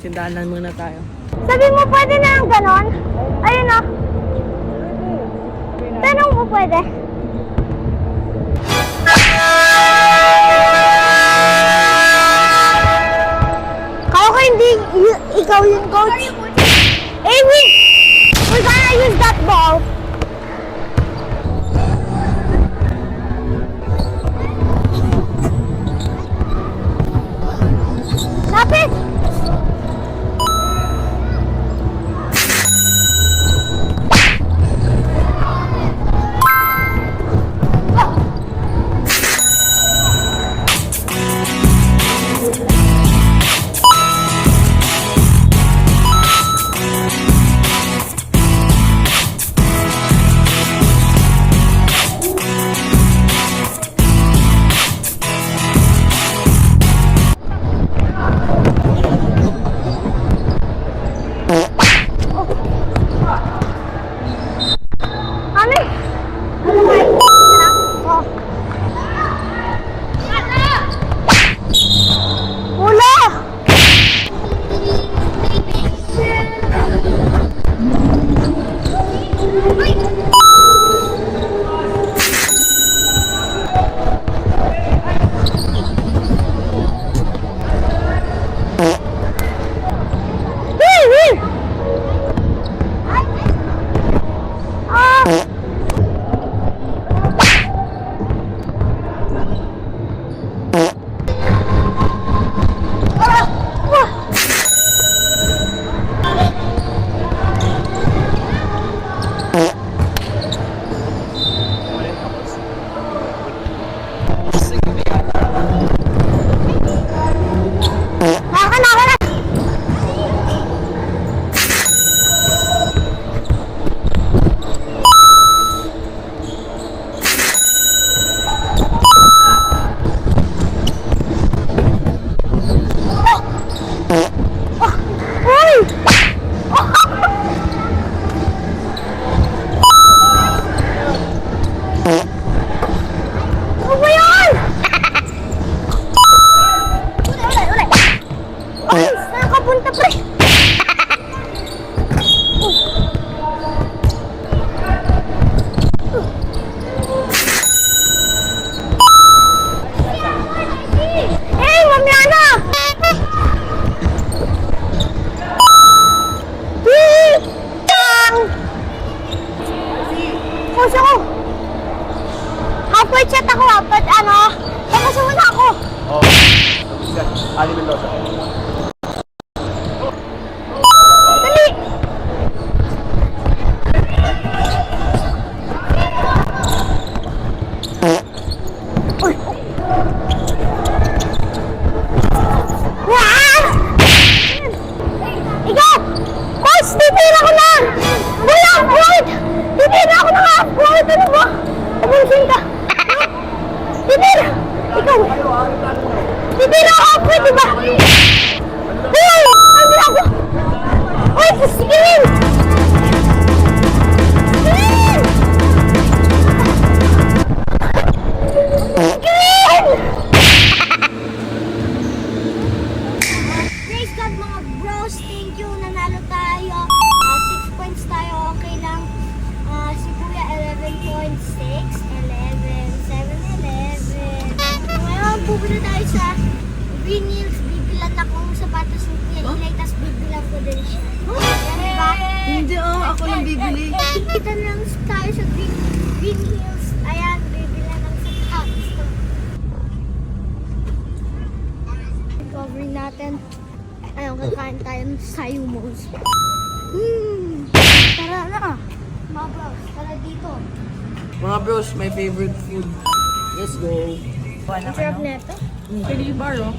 Tindahanan muna tayo. Sabi mo pwede na ang ganon? Ayun o. Tanong mo pwede? Kaya ko hindi ikaw yung coach. Eh, we're gonna use that ball. Lapit! Chat ako but tapos muna ako. Oh. Ali Mendoza. Dali. Uy. Ikaw! Coach, titira ko na! Wala! Wait! Titira ako na nga! Wait! Ano ba? Tabusin ka! Titira! Ikaw! Titira ako! Pwede ba? Uy! Ano ako? Uy! Pasigilin! Pasigilin! Pasigilin! Praise God mga bros! Thank you! Nanalo tayo! 6 points tayo. Okay lang. Si Kuya 11.6 Ngayon, pupunta tayo sa Green Hills. Bibilan akong sapatos ni Kuya Ilay, tapos bibilan ko din siya. Yan ba? Hindi ako lang bibili. Kita na lang tayo sa Green Hills. Ayan, bibilan ng sapatos. Cover natin. Ayun, kakain tayo ng sayumos. Tara na. Mga bros, tara dito. Mga bros, my favorite food. Let's go. Ang sarap na ito. Chili bar, oh.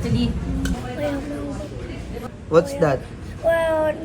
Chili. What's that? Well,